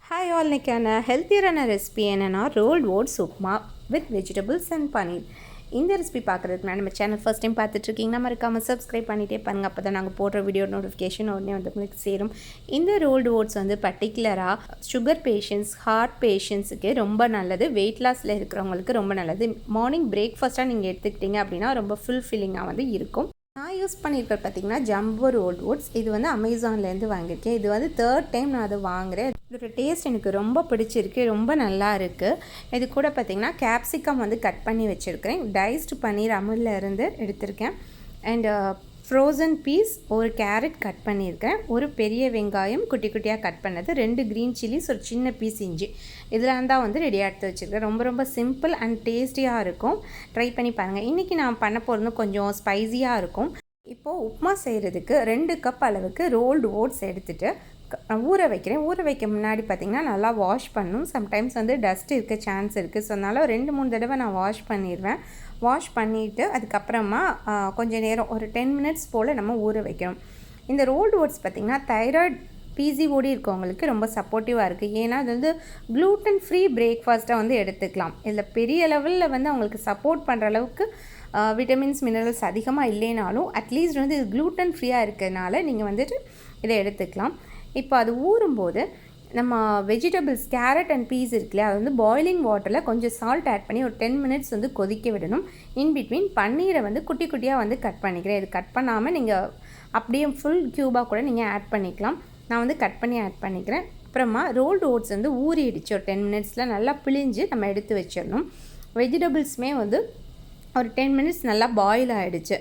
Hi all, இன்னைக்கான ஹெல்த்தியரான recipe என்னென்னா rolled oats upma with vegetables and paneer. இந்த ரெசிபி பார்க்குறதுக்கு நம்ம சேனல் ஃபஸ்ட் டைம் பார்த்துட்ருக்கீங்கன்னா மறக்காமல் சப்ஸ்கிரைப் பண்ணிகிட்டே பாருங்கள். அப்போ தான் நாங்கள் போடுற வீடியோ நோட்டிஃபிகேஷன் உடனே வந்து உங்களுக்கு சேரும். இந்த ரோல்டு ஓட்ஸ் வந்து பர்டிகுலராக சுகர் பேஷண்ட்ஸ், ஹார்ட் பேஷண்ட்ஸுக்கு ரொம்ப நல்லது. வெயிட் லாஸில் இருக்கிறவங்களுக்கு ரொம்ப நல்லது. மார்னிங் பிரேக்ஃபாஸ்ட்டாக நீங்கள் எடுத்துக்கிட்டீங்க அப்படின்னா ரொம்ப ஃபுல்ஃபில்லிங்காக வந்து இருக்கும். நான் யூஸ் பண்ணியிருக்கிறது பார்த்திங்கன்னா ஜம்போ ரோல்ட் ஓட்ஸ். இது வந்து அமேசான்லேருந்து வாங்கியிருக்கேன். இது வந்து 3rd டைம் நான் அதை வாங்குகிறேன். இதோட டேஸ்ட் எனக்கு ரொம்ப பிடிச்சிருக்கு, ரொம்ப நல்லா இருக்குது. இது கூட பார்த்திங்கன்னா கேப்சிகம் வந்து கட் பண்ணி வச்சுருக்கிறேன். டைஸ்டு பன்னீர் அமுல்லேருந்து எடுத்திருக்கேன். அண்ட் ஃப்ரோசன் பீஸ், ஒரு கேரட் கட் பண்ணியிருக்கேன், ஒரு பெரிய வெங்காயம் குட்டி குட்டியாக கட் பண்ணது, 2 க்ரீன் சில்லிஸ், ஒரு சின்ன பீஸ் இஞ்சி. இதெல்லாம் தான் வந்து ரெடியாக எடுத்து வச்சுருக்கேன். ரொம்ப ரொம்ப சிம்பிள் அண்ட் டேஸ்டியாக இருக்கும். ட்ரை பண்ணி பாருங்கள். இன்றைக்கி நான் பண்ண போகிறது கொஞ்சம் ஸ்பைஸியாக இருக்கும். இப்போது உப்புமா செய்கிறதுக்கு 2 கப் அளவுக்கு ரோல்டு ஓட்ஸ் எடுத்துகிட்டு ஊற வைக்கிறேன். ஊற வைக்க முன்னாடி பார்த்திங்கன்னா நல்லா வாஷ் பண்ணணும். சம்டைம்ஸ் வந்து டஸ்ட் இருக்க சான்ஸ் இருக்குது. ஸோ அதனால் 2-3 தடவை நான் வாஷ் பண்ணிடுவேன். வாஷ் பண்ணிவிட்டு அதுக்கப்புறமா கொஞ்சம் நேரம் ஒரு 10 மினிட்ஸ் போல் நம்ம ஊற வைக்கணும். இந்த ரோல்டு ஓட்ஸ் பார்த்திங்கன்னா தைராய்டு, பிசிஓடி இருக்கவங்களுக்கு ரொம்ப சப்போர்ட்டிவாக இருக்குது. ஏன்னா அது வந்து க்ளூட்டன் ஃப்ரீ பிரேக்ஃபாஸ்ட்டாக வந்து எடுத்துக்கலாம். இதில் பெரிய லெவலில் வந்து அவங்களுக்கு சப்போர்ட் பண்ணுற அளவுக்கு விட்டமின்ஸ், மினரல்ஸ் அதிகமாக இல்லைனாலும் அட்லீஸ்ட் வந்து இது க்ளூட்டன் ஃப்ரீயாக இருக்கிறதுனால நீங்கள் வந்துட்டு இதை எடுத்துக்கலாம். இப்போ அது ஊறும்போது நம்ம வெஜிடபிள்ஸ், கேரட் அண்ட் பீஸ் இருக்குல்லையா, அது வந்து பாய்லிங் வாட்டரில் கொஞ்சம் சால்ட் ஆட் பண்ணி ஒரு 10 மினிட்ஸ் வந்து கொதிக்க விடணும். இன்பிட்வீன் பன்னீரை வந்து குட்டி குட்டியாக வந்து கட் பண்ணிக்கிறேன். இது கட் பண்ணாமல் நீங்கள் அப்படியே ஃபுல் க்யூபாக கூட நீங்கள் ஆட் பண்ணிக்கலாம். நான் வந்து கட் பண்ணி ஆட் பண்ணிக்கிறேன். அப்புறமா ரோல்டு ஓட்ஸ் வந்து ஊறிடுச்சு. ஒரு 10 மினிட்ஸில் நல்லா பிழிஞ்சு நம்ம எடுத்து வச்சிடணும். வெஜிடபிள்ஸுமே வந்து ஒரு 10 மினிட்ஸ் நல்லா பாயில் ஆகிடுச்சு.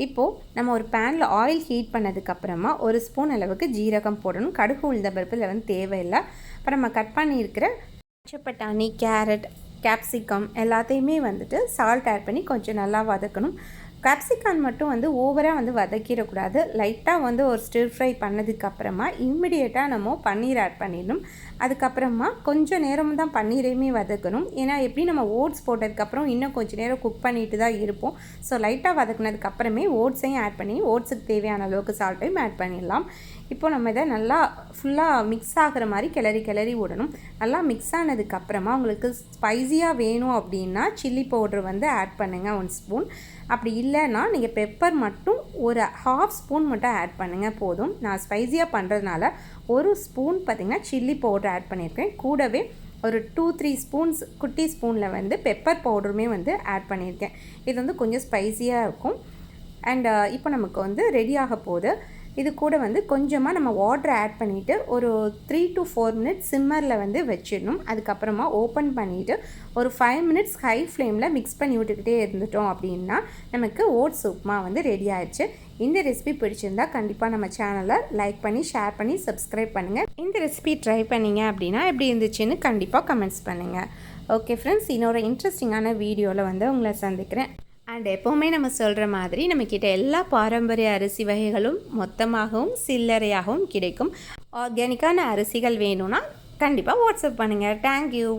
இப்போது நம்ம ஒரு பேனில் ஆயில் ஹீட் பண்ணதுக்கப்புறமா 1 ஸ்பூன் அளவுக்கு ஜீரகம் போடணும். கடுகு, உளுந்த பருப்பு இதில் வந்து தேவையில்லை. அப்புறம் நம்ம கட் பண்ணியிருக்கிற பட்டாணி, கேரட், கேப்சிகம் எல்லாத்தையுமே வந்துட்டு சால்ட் ஆட் பண்ணி கொஞ்சம் நல்லா வதக்கணும். கேப்சிகான் மட்டும் வந்து ஓவராக வந்து வதக்கிடக்கூடாது. லைட்டாக வந்து ஒரு ஸ்டிர் ஃப்ரை பண்ணதுக்கப்புறமா இம்மிடியேட்டாக நம்ம பன்னீர் ஆட் பண்ணிடணும். அதுக்கப்புறமா கொஞ்சம் நேரம் தான் பன்னீரையுமே வதக்கணும். ஏன்னா எப்படி நம்ம ஓட்ஸ் போட்டதுக்கப்புறம் இன்னும் கொஞ்சம் நேரம் குக் பண்ணிட்டு தான் இருப்போம். ஸோ லைட்டாக வதக்குனதுக்கப்புறமே ஓட்ஸையும் ஆட் பண்ணி ஓட்ஸுக்கு தேவையான அளவுக்கு சால்ட்டையும் ஆட் பண்ணிடலாம். இப்போ நம்ம இதை நல்லா ஃபுல்லாக மிக்ஸ் ஆகிற மாதிரி கிளறி விடணும். நல்லா மிக்ஸ் ஆனதுக்கப்புறமா உங்களுக்கு ஸ்பைஸியாக வேணும் அப்படின்னா சில்லி பவுட்ரு வந்து ஆட் பண்ணுங்கள் 1 ஸ்பூன். அப்படி இல்லைன்னா நீங்கள் பெப்பர் மட்டும் ஒரு 1/2 ஸ்பூன் மட்டும் ஆட் பண்ணுங்கள் போதும். நான் ஸ்பைஸியாக பண்ணுறதுனால 1 ஸ்பூன் பார்த்திங்கன்னா சில்லி பவுட்ரு ஆட் பண்ணியிருக்கேன். கூடவே ஒரு 2-3 ஸ்பூன்ஸ் குட்டி ஸ்பூனில் வந்து பெப்பர் பவுடருமே வந்து ஆட் பண்ணியிருக்கேன். இது வந்து கொஞ்சம் ஸ்பைஸியாக இருக்கும். அண்ட் இப்போ நமக்கு வந்து ரெடியாக போகுது. இது கூட வந்து கொஞ்சமாக நம்ம வாட்டர் ஆட் பண்ணிவிட்டு ஒரு 3 to 4 மினிட்ஸ் சிம்மரில் வந்து வச்சிடணும். அதுக்கப்புறமா ஓப்பன் பண்ணிவிட்டு ஒரு 5 மினிட்ஸ் ஹை ஃப்ளேமில் மிக்ஸ் பண்ணி விட்டுக்கிட்டே இருந்துட்டோம் அப்படின்னா நமக்கு ஓட்ஸ் உப்புமா வந்து ரெடி ஆயிடுச்சு. இந்த ரெசிபி பிடிச்சிருந்தா கண்டிப்பாக நம்ம சேனலை லைக் பண்ணி, ஷேர் பண்ணி, சப்ஸ்கிரைப் பண்ணுங்கள். இந்த ரெசிபி ட்ரை பண்ணிங்க அப்படின்னா எப்படி இருந்துச்சுன்னு கண்டிப்பாக கமெண்ட்ஸ் பண்ணுங்கள். ஓகே ஃப்ரெண்ட்ஸ், இன்னொரு இன்ட்ரெஸ்டிங்கான வீடியோவில் வந்து உங்களை சந்திக்கிறேன். அண்ட் எப்போவுமே நம்ம சொல்கிற மாதிரி நம்மக்கிட்ட எல்லா பாரம்பரிய அரிசி வகைகளும் மொத்தமாகவும் சில்லறையாகவும் கிடைக்கும். ஆர்கானிக்கான அரிசிகள் வேணும்னா கண்டிப்பாக வாட்ஸ்அப் பண்ணுங்கள். தேங்க்யூ.